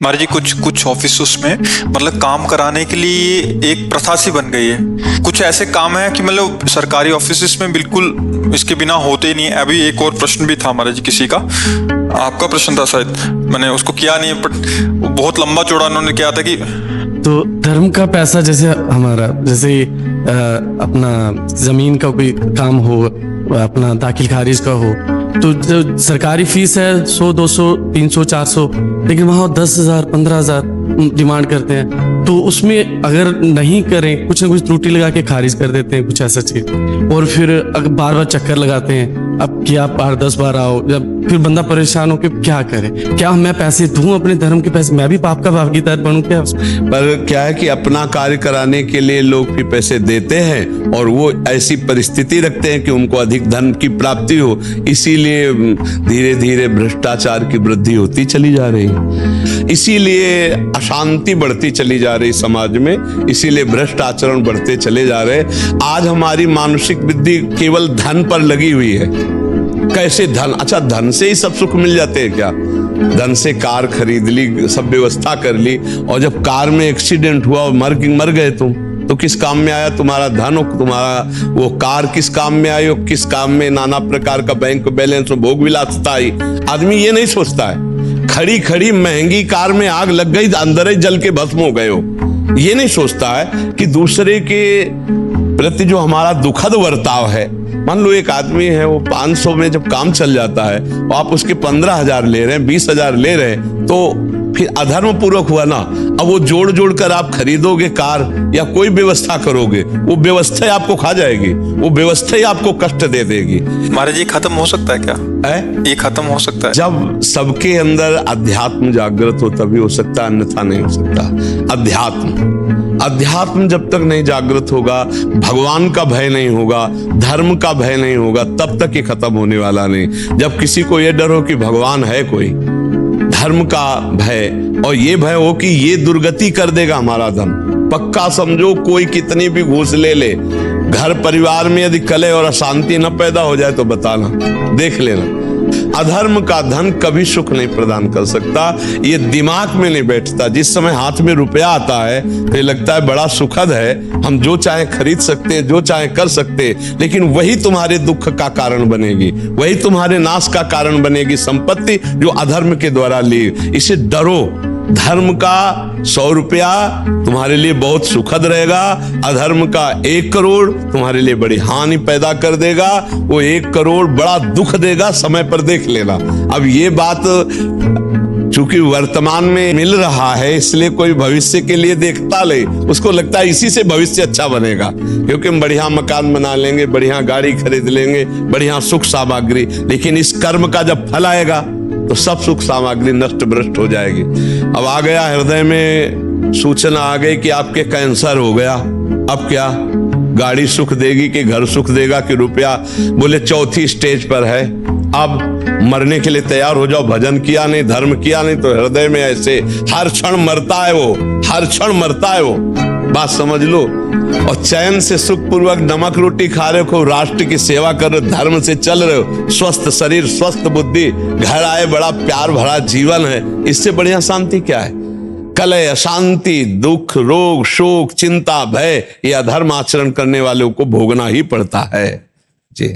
महाराज जी कुछ कुछ ऑफिस में मतलब काम कराने के लिए एक प्रथा सी बन गई है। कुछ ऐसे काम है कि मतलब सरकारी ऑफिस में बिल्कुल इसके बिना होते ही नहीं है। अभी एक और प्रश्न भी था महाराज जी, किसी का आपका प्रश्न था शायद, मैंने उसको किया नहीं है, बट बहुत लंबा चौड़ा उन्होंने किया था कि तो धर्म का पैसा जैसे हमारा, जैसे अपना जमीन का कोई काम हो, अपना दाखिल खारिज का हो, तो जो सरकारी फीस है 100, 200, 300, 400, लेकिन वहाँ 10,000, 15,000 डिमांड करते हैं। तो उसमें अगर नहीं करें, कुछ ना कुछ त्रुटि लगा के खारिज कर देते हैं, कुछ ऐसा चीज। और फिर अगर बार बार चक्कर लगाते हैं, अब कि आप 8-10 बार आओ, जब फिर बंदा परेशान हो के क्या करे, क्या मैं पैसे दूं अपने धर्म के पैसे, मैं भी पाप का भागीदार बनूं क्या? पर क्या है कि अपना कार्य कराने के लिए लोग भी पैसे देते हैं और वो ऐसी परिस्थिति रखते हैं कि उनको अधिक धन की प्राप्ति हो, इसीलिए धीरे धीरे भ्रष्टाचार की वृद्धि होती चली जा रही, इसीलिए अशांति बढ़ती चली जा रही समाज में, इसीलिए भ्रष्ट आचरण बढ़ते चले जा रहे। आज हमारी मानसिक बुद्धि केवल धन पर लगी हुई है। कैसे धन, अच्छा धन से ही सब सुख मिल जाते हैं क्या? धन से कार खरीद ली, सब व्यवस्था कर ली, और जब कार में एक्सीडेंट हुआ और मर गए तुम, तो किस काम में आया तुम्हारा धन? हो तुम्हारा वो कार किस काम में आई? हो किस काम में नाना प्रकार का बैंक बैलेंस और भोग विलासिता आई? आदमी ये नहीं सोचता है। खड़ी खड़ी महंगी कार में आग लग गई, अंदर ही जल के भस्म हो गए हो, ये नहीं सोचता है कि दूसरे के प्रति जो हमारा दुखद बर्ताव है। मान लो एक आदमी है, वो 500 में जब काम चल जाता है, तो आप उसके 15,000 ले रहे हैं, 20,000 ले रहे हैं, तो फिर अधर्म पूर्वक हुआ ना। अब वो जोड़ जोड़ कर आप खरीदोगे कार या कोई व्यवस्था करोगे, वो व्यवस्था ही आपको खा जाएगी, वो व्यवस्था ही आपको कष्ट दे देगी। महाराज जी खत्म हो सकता है क्या? ये खत्म हो सकता है जब सबके अंदर अध्यात्म जागृत हो, तभी हो सकता है, अन्यथा नहीं हो सकता। अध्यात्म जब तक नहीं जागृत होगा, भगवान का भय नहीं होगा, धर्म का भय नहीं होगा, तब तक ये खत्म होने वाला नहीं। जब किसी को ये डर हो कि भगवान है कोई, धर्म का भय, और ये भय हो कि ये दुर्गति कर देगा हमारा धन, पक्का समझो कोई कितनी भी घूस ले ले, घर परिवार में यदि कलह और अशांति न पैदा हो जाए तो बताना, देख लेना। अधर्म का धन कभी सुख नहीं प्रदान कर सकता, ये दिमाग में नहीं बैठता। जिस समय हाथ में रुपया आता है तो ये लगता है बड़ा सुखद है, हम जो चाहे खरीद सकते हैं, जो चाहे कर सकते हैं, लेकिन वही तुम्हारे दुख का कारण बनेगी, वही तुम्हारे नाश का कारण बनेगी संपत्ति जो अधर्म के द्वारा ली। इसे डरो, धर्म का 100 रुपया तुम्हारे लिए बहुत सुखद रहेगा, अधर्म का 1 करोड़ तुम्हारे लिए बड़ी हानि पैदा कर देगा, वो 1 करोड़ बड़ा दुख देगा, समय पर देख लेना। अब ये बात चूंकि वर्तमान में मिल रहा है, इसलिए कोई भविष्य के लिए देखता ले, उसको लगता है इसी से भविष्य अच्छा बनेगा, क्योंकि हम बढ़िया मकान बना लेंगे, बढ़िया गाड़ी खरीद लेंगे, बढ़िया सुख सामग्री, लेकिन इस कर्म का जब फल आएगा तो सब सुख सामग्री नष्ट भ्रष्ट हो जाएगी। अब आ गया हृदय में सूचना आ गई कि आपके कैंसर हो गया, अब क्या? गाड़ी सुख देगी कि घर सुख देगा कि रुपया? बोले चौथी स्टेज पर है, अब मरने के लिए तैयार हो जाओ। भजन किया नहीं, धर्म किया नहीं, तो हृदय में ऐसे हर क्षण मरता है वो, हर क्षण मरता है वो, बात समझ लो। और चैन से सुखपूर्वक नमक रोटी खा रहे हो, राष्ट्र की सेवा कर रहे हो, धर्म से चल रहे हो, स्वस्थ शरीर, स्वस्थ बुद्धि, घर आए बड़ा प्यार भरा जीवन है, इससे बढ़िया शांति क्या है? कलह, अशांति, दुख, रोग, शोक, चिंता, भय, ये अधर्म आचरण करने वालों को भोगना ही पड़ता है जी।